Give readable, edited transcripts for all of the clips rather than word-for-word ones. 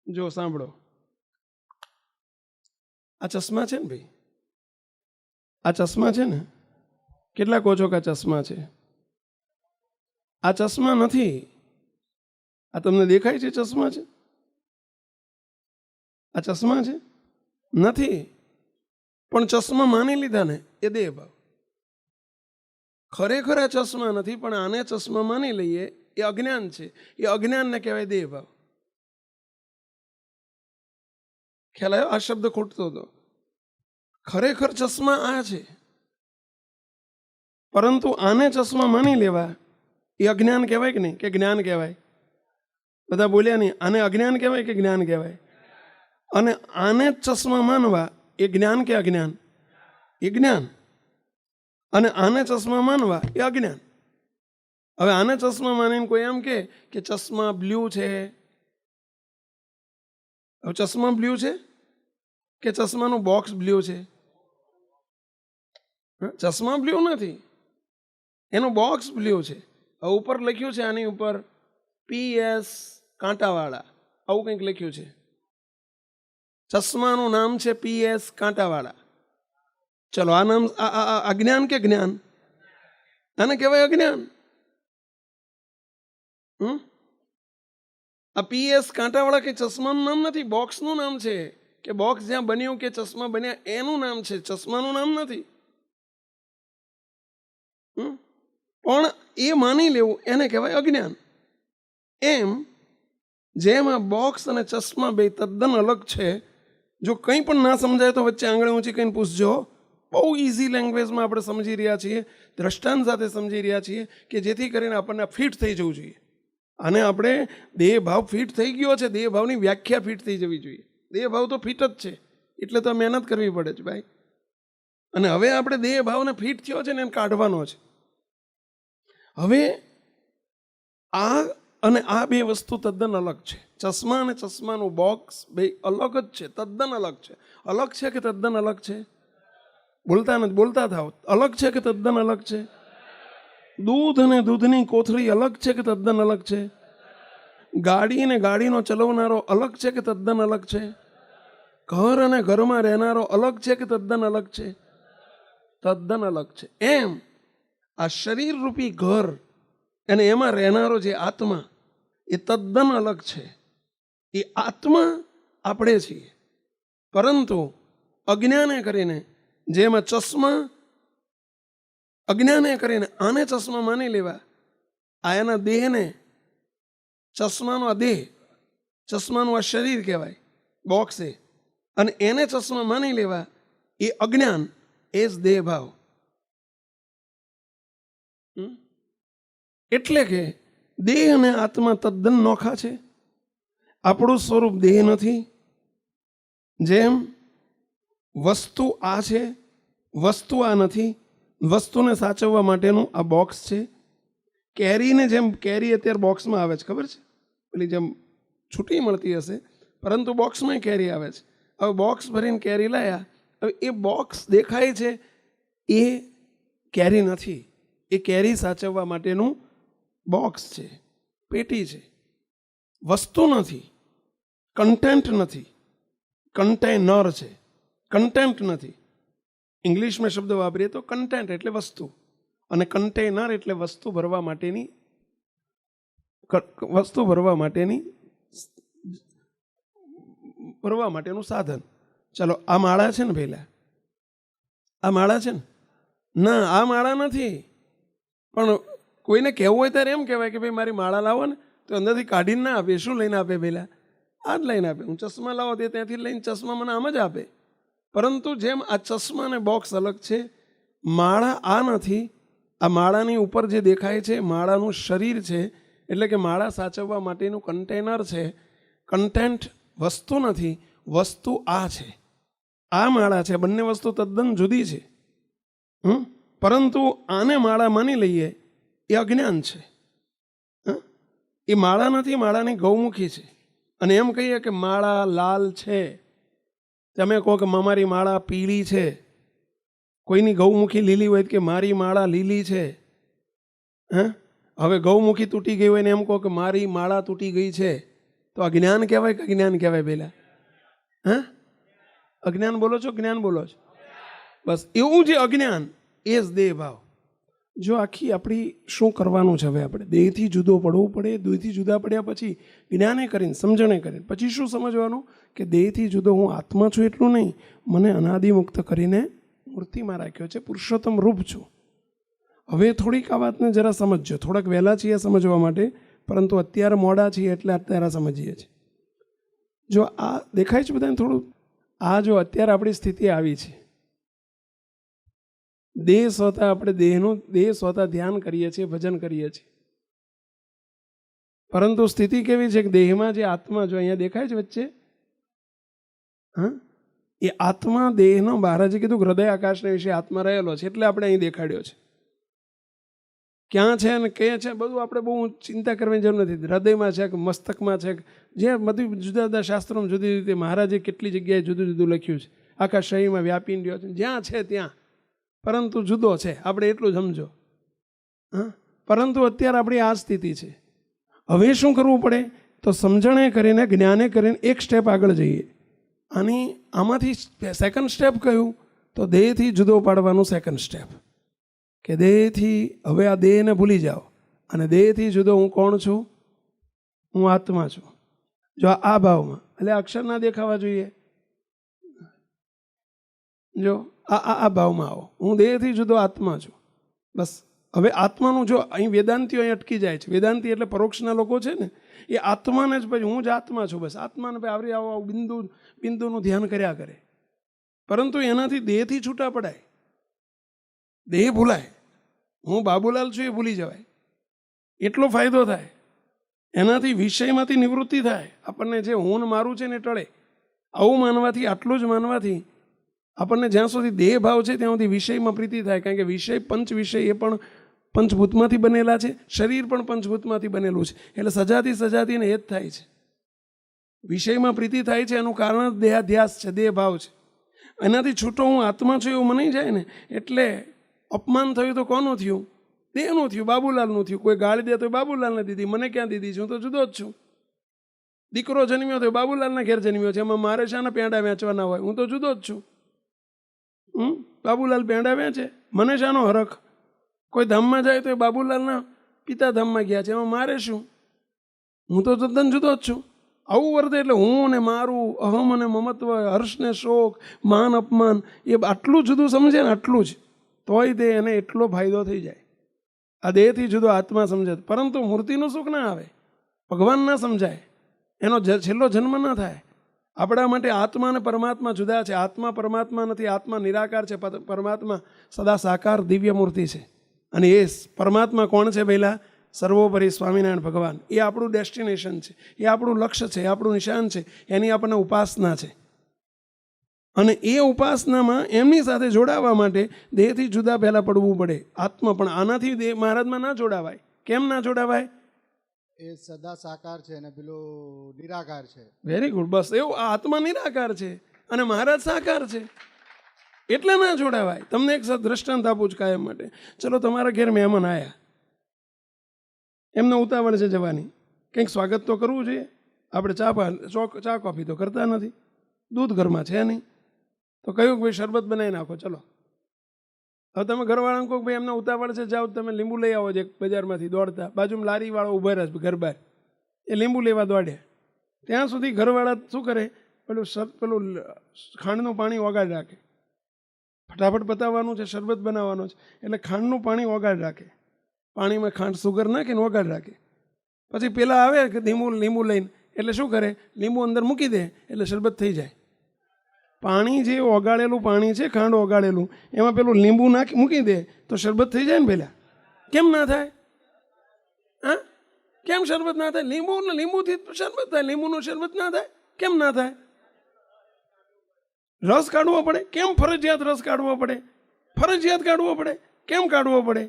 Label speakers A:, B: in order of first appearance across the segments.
A: જો સાંભળો, આ ચશ્મા છે ને ભાઈ, આ ચશ્મા છે ને, કેટલા કહો છો કે આ ચશ્મા છે? આ ચશ્મા નથી. આ તમને દેખાય છે ચશ્મા છે? આ ચશ્મા છે નથી. પણ ચશ્મા માની લીધા ને એ દેહ ભાવ. ખરેખર આ ચશ્મા નથી, પણ આને ચશ્મા માની લઈએ એ અજ્ઞાન છે. એ અજ્ઞાનને કહેવાય દેહ ભાવ. ખ્યાલ આવ્યો? આ શબ્દ ખૂટતો હતો. ખરેખર ચશ્મા આ છે, પરંતુ આને ચશ્મા માની લેવા એ અજ્ઞાન કહેવાય કે નહીં? કે જ્ઞાન કહેવાય? બધા બોલ્યા નહીં. આને અજ્ઞાન કહેવાય કે જ્ઞાન કહેવાય? અને આને જ ચશ્મા માનવા એ જ્ઞાન કે અજ્ઞાન? એ જ્ઞાન. અને આને ચશ્મા માનવા એ અજ્ઞાન. હવે આને ચશ્મા માનીને કોઈ એમ કે ચશ્મા બ્લુ છે. હવે ચશ્મા બ્લુ છે કે ચશ્માનું બોક્સ બ્લુ છે? ચશ્મા બ્લુ નથી, એનું બોક્સ બ્લુ છે. હવે ઉપર લખ્યું છે, આની ઉપર PS કાંટાવાળા, આવું કંઈક લખ્યું છે. ચશ્માનું નામ છે PS કાંટાવાળા. ચલો, આ નામ અજ્ઞાન કે જ્ઞાન? આને કહેવાય અજ્ઞાન. આ PS કાંટાવાળા કે ચશ્માનું નામ નથી, બોક્સનું નામ છે. કે બોક્સ જ્યાં બન્યું કે ચશ્મા બન્યા એનું નામ છે, ચશ્માનું નામ નથી. પણ એ માની લેવું એને કહેવાય અજ્ઞાન. એમ જેમ આ બોક્સ અને ચશ્મા બે તદ્દન અલગ છે. જો કંઈ પણ ના સમજાય તો વચ્ચે આંગળી ઊંચી કહીને પૂછજો. બહુ ઇઝી લેંગ્વેજમાં આપણે સમજી રહ્યા છીએ, દ્રષ્ટાંત સાથે સમજી રહ્યા છીએ, કે જેથી કરીને આપણને ફિટ થઈ જવું જોઈએ. અને આપણે દેહ ભાવ ફિટ થઈ ગયો છે, દેહ ભાવની વ્યાખ્યા ફિટ થઈ જવી જોઈએ. દેહ ભાવ તો ફિટ જ છે, એટલે તો મહેનત કરવી પડે છે ભાઈ. અને હવે આપણે દેહ ભાવને ફિટ થયો છે ને એને કાઢવાનો છે. હવે આ અને આ બે વસ્તુ તદ્દન અલગ છે. ચશ્મા અને ચશ્માનું બોક્સ બે અલગ જ છે, તદ્દન અલગ છે. અલગ છે કે તદ્દન અલગ છે? બોલતા નથી, બોલતા થાવ. અલગ છે કે તદ્દન અલગ છે? દૂધ અને દૂધની કોથળી અલગ છે કે તદ્દન અલગ છે? ગાડી અને ગાડીનો ચલાવનારો અલગ છે કે તદ્દન અલગ છે? ઘર અને ઘરમાં રહેનારો અલગ છે કે તદ્દન અલગ છે? તદ્દન અલગ છે. એમ આ શરીર રૂપી ઘર અને એમાં રહેનારો જે આત્મા એ તદ્દન અલગ છે. એ આત્મા આપણે છીએ, પરંતુ અજ્ઞાને કરીને જેમાં ચશ્મા, અજ્ઞાને કરીને આને ચશ્મા માની લેવા, આ એના દેહને, ચશ્માનો આ દેહ, ચશ્માનું આ શરીર કહેવાય, બોક્સ એ, અને એને ચશ્મા માની લેવા એ અજ્ઞાન, એ જ દેહ ભાવ. એટલે કે દેહ અને આત્મા તદ્દન નોખા છે. આપણું સ્વરૂપ દેહ નથી. જેમ વસ્તુ આ છે, વસ્તુ આ નથી. વસ્તુને સાચવવા માટેનું આ બોક્સ છે. કેરીને જેમ કેરી અત્યારે બોક્સમાં આવે છે, ખબર છે? પેલી જેમ છૂટી મળતી હશે, પરંતુ બોક્સમાં કેરી આવે છે. હવે બોક્સ ભરીને કેરી લાયા, હવે એ બોક્સ દેખાય છે, એ કેરી નથી. એ કેરી સાચવવા માટેનું બોક્સ છે, પેટી છે, વસ્તુ નથી. કન્ટેન્ટ નથી, કન્ટેનર છે, કન્ટેન્ટ નથી. ઇંગ્લિશમાં શબ્દ વાપરીએ તો કન્ટેન્ટ એટલે વસ્તુ, અને કન્ટેનર એટલે વસ્તુ ભરવા માટેનું સાધન. ચલો, આ માળા છે ને પહેલા, આ માળા છે ને? ના, આ માળા નથી. પણ કોઈને કહેવું હોય ત્યારે એમ કહેવાય કે ભાઈ મારી માળા લાવો ને, તો અંદરથી કાઢીને ના આપે. શું લઈને આપે? પહેલા આ જ લઈને આપે. હું ચશ્મા લાવો તે ત્યાંથી લઈને ચશ્મા મને આમ જ આપે. પરંતુ જેમ આ ચશ્મા અને બોક્સ અલગ છે, માળા આ નથી. આ માળાની ઉપર જે દેખાય છે માળાનું શરીર છે, એટલે કે માળા સાચવવા માટેનું કન્ટેનર છે. કન્ટેન્ટ વસ્તુ નથી, વસ્તુ આ છે, આ માળા છે. બંને વસ્તુ તદ્દન જુદી છે. પરંતુ આને માળા માની લઈએ એ અજ્ઞાન છે. એ માળા નથી, માળાની ગૌમુખી છે. અને એમ કહીએ કે માળા લાલ છે, તમે કહો કે મારી માળા પીળી છે. કોઈની ગૌમુખી લીલી હોય કે મારી માળા લીલી છે. હવે ગૌમુખી તૂટી ગઈ હોય ને એમ કહો કે મારી માળા તૂટી ગઈ છે, તો અજ્ઞાન કહેવાય કે જ્ઞાન કહેવાય પહેલા? હા, અજ્ઞાન બોલો છો, જ્ઞાન બોલો છો? બસ એવું જે અજ્ઞાન એ જ દેહ ભાવ. જો આખી આપણી શું કરવાનું છે હવે આપણે દેહથી જુદો પડવું પડે. દેહથી જુદા પડ્યા પછી જ્ઞાને કરીને સમજણે કરીને પછી શું સમજવાનું કે દેહથી જુદો હું આત્મા છું એટલું નહીં, મને અનાદિમુક્ત કરીને મૂર્તિમાં રાખ્યો છે, પુરુષોત્તમ રૂપ છું. હવે થોડીક આ વાતને જરા સમજજો. થોડાક વહેલા છીએ સમજવા માટે, પરંતુ અત્યારે મોડા છીએ એટલે અત્યારે સમજીએ છીએ. જો આ દેખાય છે બધાને થોડું? આ જો અત્યારે આપણી સ્થિતિ આવી છે, દેહ સ્વતઃ આપણે દેહ સ્વતઃ ધ્યાન કરીએ છીએ, ભજન કરીએ છીએ, પરંતુ સ્થિતિ કેવી છે કે દેહમાં જે આત્મા જો અહીંયા દેખાય છે વચ્ચે, હા, એ આત્મા દેહનો મહારાજે કીધું હૃદય આકાશના વિશે આત્મા રહેલો છે એટલે આપણે અહીં દેખાડ્યો છે. ક્યાં છે અને કે છે બધું આપણે બહુ ચિંતા કરવાની જરૂર નથી. હૃદયમાં છે કે મસ્તકમાં છે, જે બધું જુદા જુદા શાસ્ત્રોમાં જુદી રીતે મહારાજે કેટલી જગ્યાએ જુદું જુદું લખ્યું છે. આખા શરીરમાં વ્યાપી રહ્યો છે, જ્યાં છે ત્યાં, પરંતુ જુદો છે, આપણે એટલું સમજો. હા, પરંતુ અત્યારે આપણી આ સ્થિતિ છે. હવે શું કરવું પડે તો સમજણે કરીને જ્ઞાને કરીને એક સ્ટેપ આગળ જઈએ. અને આમાંથી સેકન્ડ સ્ટેપ કયું તો દેહથી જુદો પાડવાનું સેકન્ડ સ્ટેપ. કે દેહથી હવે આ દેહને ભૂલી જાઓ અને દેહથી જુદો હું કોણ છું? હું આત્મા છું. જો આ ભાવમાં, એટલે અક્ષર ના દેખાવા જોઈએ. જો આ ભાવમાં આવો, હું દેહથી જુદો આત્મા છું. બસ હવે આત્માનું જો અહીં વેદાંતિઓ અહીં અટકી જાય છે. વેદાંતિ એટલે પરોક્ષના લોકો છે ને, એ આત્માને જ પછી હું જ આત્મા છું, બસ આત્માને પછી આવરી આવો બિંદુનું ધ્યાન કર્યા કરે. પરંતુ એનાથી દેહથી છૂટા પડાય, દેહ ભૂલાય. હું બાબુલાલ છું એ ભૂલી જવાય, એટલો ફાયદો થાય. એનાથી વિષયમાંથી નિવૃત્તિ થાય. આપણને જે હું ને મારું છે ને ટળે. આવું માનવાથી, આટલું જ માનવાથી આપણને જ્યાં સુધી દેહ ભાવ છે ત્યાં સુધી વિષયમાં પ્રીતિ થાય. કારણ કે વિષય પંચ વિષય એ પણ પંચભૂતમાંથી બનેલા છે, શરીર પણ પંચભૂતમાંથી બનેલું છે. એટલે સજાતીને એ જ થાય છે. વિષયમાં પ્રીતિ થાય છે એનું કારણ દેહાધ્યાસ છે, દેહ ભાવ છે. એનાથી છૂટો હું આત્મા છું એવું મનાઈ જાય ને, એટલે અપમાન થયું તો કોનું થયું? દેહનું થયું, બાબુલાલનું થયું. કોઈ ગાળી દે તો બાબુલાલને દીધી, મને ક્યાં દીધી છે? હું તો જુદો જ છું. દીકરો જન્મ્યો તો બાબુલાલના ઘેર જન્મ્યો છે, એમાં મારે શાના પેંડા વેચવાના હોય? હું તો જુદો જ છું. બાબુલાલ પેંડા વેચે, મને શાનો હરખ? કોઈ ધામમાં જાય તો એ બાબુલાલના પિતા ધામમાં ગયા છે, એમાં મારે શું? હું તો તદ્દન જુદો જ છું. આવું વર્તે એટલે હું ને મારું, અહમ અને મમત્વ, હર્ષ ને શોક, માન અપમાન, એ આટલું જુદું સમજે ને, આટલું જ, તોય તે એને એટલો ફાયદો થઈ જાય. આ દેહથી જુદો આત્મા સમજે, પરંતુ મૂર્તિનું સુખ ના આવે, ભગવાન ના સમજાય, એનો છેલ્લો જન્મ ના થાય. આપણા માટે આત્મા અને પરમાત્મા જુદા છે. આત્મા પરમાત્મા નથી. આત્મા નિરાકાર છે, પરમાત્મા સદા સાકાર દિવ્ય મૂર્તિ છે. અને એ પરમાત્મા કોણ છે? પહેલા સર્વોપરી સ્વામિનારાયણ ભગવાન. એ આપણું ડેસ્ટિનેશન છે, એ આપણું લક્ષ્ય છે, એ આપણું નિશાન છે. એની આપણને ઉપાસના છે. અને એ ઉપાસનામાં એમની સાથે જોડાવા માટે દેહથી જુદા પહેલાં પડવું પડે. આત્મા પણ આનાથી દેહ મહારાજમાં ના જોડાવાય. કેમ ના જોડાવાય?
B: એ સદા સાકાર છે અને પેલો નિરાકાર છે.
A: Very good. બસ એવું, આ આત્મા નિરાકાર છે અને મહારાજ સાકાર છે, એટલે ના જોડાવાય. તમને એક દ્રષ્ટાંત આપું છું કાયમ માટે. ચલો તમારા ઘેર મહેમાન આવ્યા, એમને ઉતાવળ છે જવાની, કંઈક સ્વાગત તો કરવું જોઈએ. આપણે ચા કોફી તો કરતા નથી, દૂધ ઘરમાં છે નહીં, તો કહ્યું કે ભાઈ શરબત બનાવી નાખો ચલો. હવે તમે ઘરવાળાને કહો ભાઈ એમને ઉતાવળ છે, જાઓ તમે લીંબુ લઈ આવો છો બજારમાંથી દોડતા. બાજુમાં લારીવાળો ઉભા રહે ઘર બહાર, એ લીંબુ લેવા દોડ્યા. ત્યાં સુધી ઘરવાળા શું કરે? પેલું ખાંડનું પાણી ઓગાળ રાખે. ફટાફટ પતાવવાનું છે, શરબત બનાવવાનો છે, એટલે ખાંડનું પાણી ઓગાળ રાખે. પાણીમાં ખાંડ સુગર નાખીને ઓગાળ રાખે. પછી પેલા આવે કે લીંબુ લઈને, એટલે શું કરે? લીંબુ અંદર મૂકી દે એટલે શરબત થઈ જાય. પાણી જે ઓગાળેલું પાણી છે, ખાંડ ઓગાળેલું, એમાં પેલું લીંબુ મૂકી દે તો શરબત થઈ જાય ને પહેલાં. કેમ ના થાય? હા, કેમ શરબત ના થાય? લીંબુથી શરબત થાય, લીંબુનું શરબત ના થાય? કેમ ના થાય? રસ કાઢવો પડે. કેમ ફરજિયાત રસ કાઢવો પડે? ફરજિયાત કાઢવો પડે. કેમ કાઢવો પડે?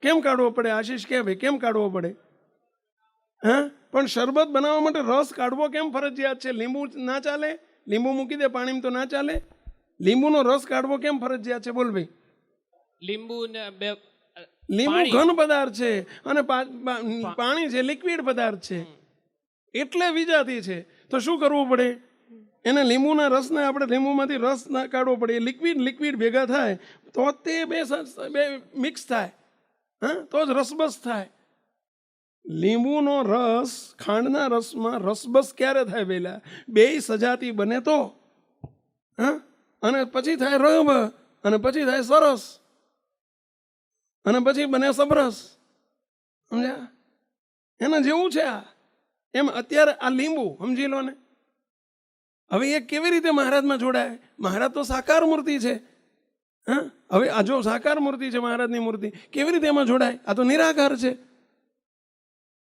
A: કેમ કાઢવો પડે? આશીષ કે ભાઈ કેમ કાઢવો પડે? હા, પણ શરબત બનાવવા માટે રસ કાઢવો કેમ ફરજિયાત છે? લીંબુ ના ચાલે? લીંબુ મૂકી દે પાણીમાં તો ના ચાલે? લીંબુનો રસ કાઢવો કેમ ફરજિયાત છે? બોલ ભાઈ. લીંબુ ઘન પદાર્થ છે અને પાણી છે લિક્વિડ પદાર્થ છે. એટલે વિજાતી છે. તો શું કરવું પડે? એને લીંબુના રસને આપણે લીંબુમાંથી રસ ના કાઢવો પડે. લિક્વિડ ભેગા થાય તો તે બે મિક્સ થાય, હા, તો જ રસબસ થાય. લીંબુનો રસ ખાંડના રસમાં રસબસ ક્યારે થાય? પહેલા બે સજાતી બને તો, હા, અને પછી થાય રબ, અને પછી થાય સરસ, અને પછી બને સબરસ. સમજ્યા? એના જેવું છે આ. એમ અત્યારે આ લીંબુ સમજી લો ને. હવે એ કેવી રીતે મહારાજમાં જોડાય? મહારાજ તો સાકાર મૂર્તિ છે, હા. હવે આ જો સાકાર મૂર્તિ છે મહારાજની મૂર્તિ, કેવી રીતે એમાં જોડાય? આ તો નિરાકાર છે.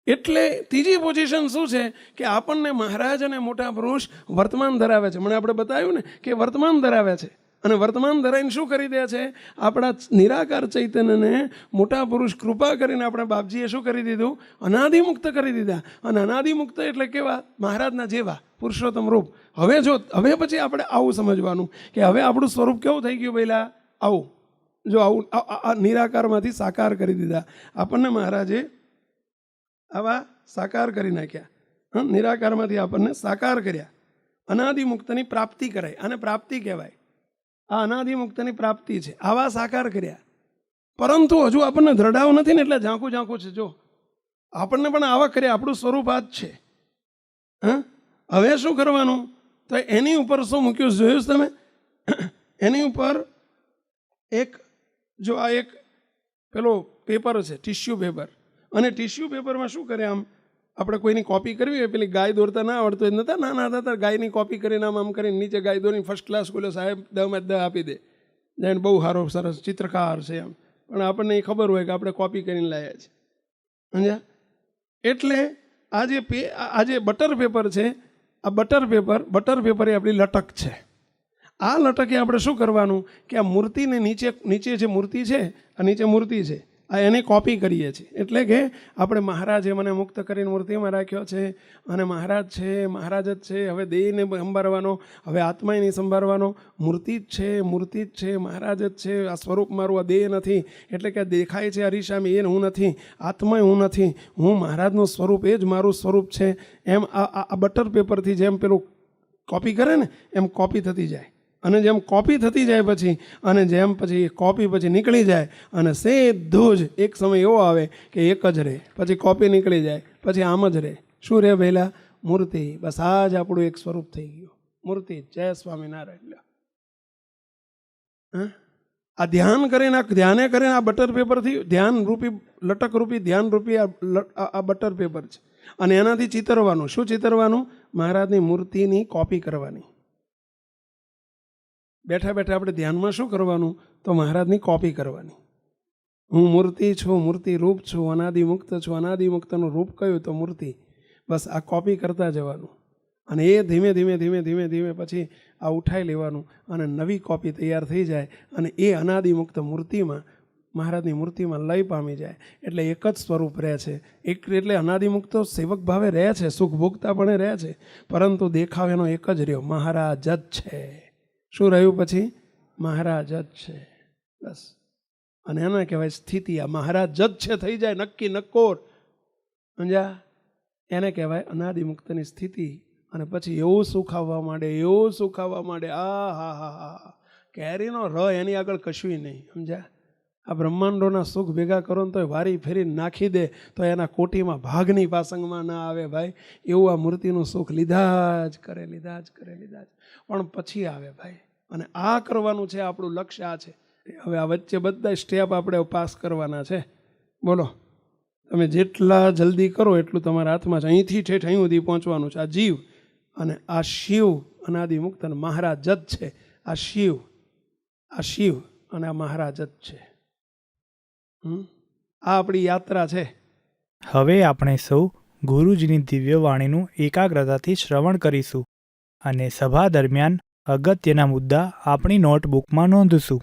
A: એટલે ત્રીજી પોઝિશન શું છે કે આપણને મહારાજ અને મોટા પુરુષ વર્તમાન ધરાવે છે. મને આપણે બતાવ્યું ને કે વર્તમાન ધરાવે છે, અને વર્તમાન ધરાઈને શું કરી દે છે? આપણા નિરાકાર ચૈતન્યને મોટા પુરુષ કૃપા કરીને આપણે બાપજીએ શું કરી દીધું? અનાદિમુક્ત કરી દીધા. અને અનાદિમુક્ત એટલે કેવા? મહારાજના જેવા પુરુષોત્તમ રૂપ. હવે પછી આપણે આવું સમજવાનું કે હવે આપણું સ્વરૂપ કેવું થઈ ગયું? પહેલા આવું જો આવું નિરાકારમાંથી સાકાર કરી દીધા. આપણને મહારાજે આવા સાકાર કરી નાખ્યા. નિરાકારમાંથી આપણને સાકાર કર્યા. અનાદિમુક્તની પ્રાપ્તિ કરાય, અને પ્રાપ્તિ કહેવાય. આ અનાદિમુક્તની પ્રાપ્તિ છે. આવા સાકાર કર્યા. પરંતુ હજુ આપણને દ્રઢાવ નથી ને, એટલે ઝાંખું છે. જો આપણને પણ આવા કર્યા. આપણું સ્વરૂપ આ જ છે. હવે શું કરવાનું? તો એની ઉપર શું મૂક્યું જોયું તમે? એની ઉપર જો આ એક પેલો પેપર છે, ટિશ્યુ પેપર. અને ટિશ્યુ પેપરમાં શું કરે? આમ આપણે કોઈની કોપી કરવી હોય, પેલી ગાય દોરતા ના આવડતું હોય, નતા નાના હતા ગાયની કોપી કરીને આમ કરીને નીચે ગાય દોરીને ફર્સ્ટ ક્લાસ બોલો સાહેબ 10 આપી દે, જાણે બહુ સારો સરસ ચિત્રકાર છે એમ. પણ આપણને એ ખબર હોય કે આપણે કોપી કરીને લાવ્યા છે. સમજ્યા? એટલે આ જે બટર પેપર છે, આ બટર પેપર એ આપણી લટક છે. આ લટકે આપણે શું કરવાનું કે આ મૂર્તિને નીચે જે મૂર્તિ છે, આ નીચે મૂર્તિ છે, આ એને કોપી કરીએ છીએ. એટલે કે આપણે મહારાજે મને મુક્ત કરીને મૂર્તિમાં રાખ્યો છે, અને મહારાજ છે, મહારાજ જ છે. હવે દેહને સંભાળવાનો, હવે આત્માએ નહીં સંભાળવાનો. મૂર્તિ જ છે, મહારાજ જ છે. આ સ્વરૂપ મારું આ દેહ નથી. એટલે કે દેખાય છે અરીસામાં એ હું નથી, આત્મા હું નથી, હું મહારાજનું સ્વરૂપ, એ જ મારું સ્વરૂપ છે. એમ આ બટર પેપરથી જેમ પેલું કોપી કરે ને, એમ કોપી થતી જાય. અને જેમ કોપી થતી જાય પછી, અને જેમ પછી કોપી પછી નીકળી જાય, અને સીધું જ એક સમય એવો આવે કે એક જ રહે. પછી કોપી નીકળી જાય, પછી આમ જ રહે. શું રહે? પહેલા મૂર્તિ. બસ આ જ આપણું એક સ્વરૂપ થઈ ગયું, મૂર્તિ. જય સ્વામિનારાયણ. આ ધ્યાને કરીને આ બટર પેપરથી ધ્યાન રૂપી લટક રૂપી ધ્યાન રૂપી આ બટર પેપર છે. અને એનાથી ચિતરવાનું. શું ચિતરવાનું? મહારાજની મૂર્તિની કોપી કરવાની. બેઠા બેઠા આપણે ધ્યાનમાં શું કરવાનું? તો મહારાજની કોપી કરવાની. હું મૂર્તિ છું, મૂર્તિ રૂપ છું, અનાદિમુક્ત છું. અનાદિમુક્તનું રૂપ કયું? તો મૂર્તિ. બસ આ કોપી કરતા જવાનું. અને એ ધીમે ધીમે પછી આ ઉઠાઈ લેવાનું, અને નવી કોપી તૈયાર થઈ જાય. અને એ અનાદિમુક્ત મૂર્તિમાં, મહારાજની મૂર્તિમાં લય પામી જાય. એટલે એક જ સ્વરૂપ રહે છે. એટલે અનાદિમુક્ત સેવક ભાવે રહે છે, સુખ ભોગતા પણ રહે છે, પરંતુ દેખાવ એનો એક જ રહ્યો, મહારાજ જ છે. શું રહ્યું પછી? મહારાજ જ છે. બસ. અને એના કહેવાય સ્થિતિ. આ મહારાજ જ છે થઈ જાય નક્કી નક્કોર. સમજ્યા? એને કહેવાય અનાદિમુક્તની સ્થિતિ. અને પછી એવું સુખ આવવા માંડે. હા. કેરીનો ર એની આગળ કશું નહીં. સમજ્યા? આ બ્રહ્માંડોના સુખ ભેગા કરો ને તો વારી ફેરી નાખી દે તો એના કોટીમાં ભાગની પાસંગમાં ના આવે ભાઈ. એવું આ મૂર્તિનું સુખ લીધા જ કરે. પણ પછી આવે ભાઈ. અને આ કરવાનું છે, આપણું લક્ષ્ય આ છે. હવે આ વચ્ચે બધા સ્ટેપ આપણે પાસ કરવાના છે. બોલો, તમે જેટલા જલ્દી કરો એટલું તમારા હાથમાં છે. અહીંથી ઠેઠ અહીં સુધી પહોંચવાનું છે. આ જીવ અને આ શિવ અનાદિમુક્ત અને મહારાજ જ છે. આ શિવ અને આ મહારાજ જ છે. આ આપણી યાત્રા છે.
C: હવે આપણે સૌ ગુરુજીની દિવ્ય વાણીનું એકાગ્રતાથી શ્રવણ કરીશું, અને સભા દરમિયાન અગત્યના મુદ્દા આપણી નોટબુકમાં નોંધશું.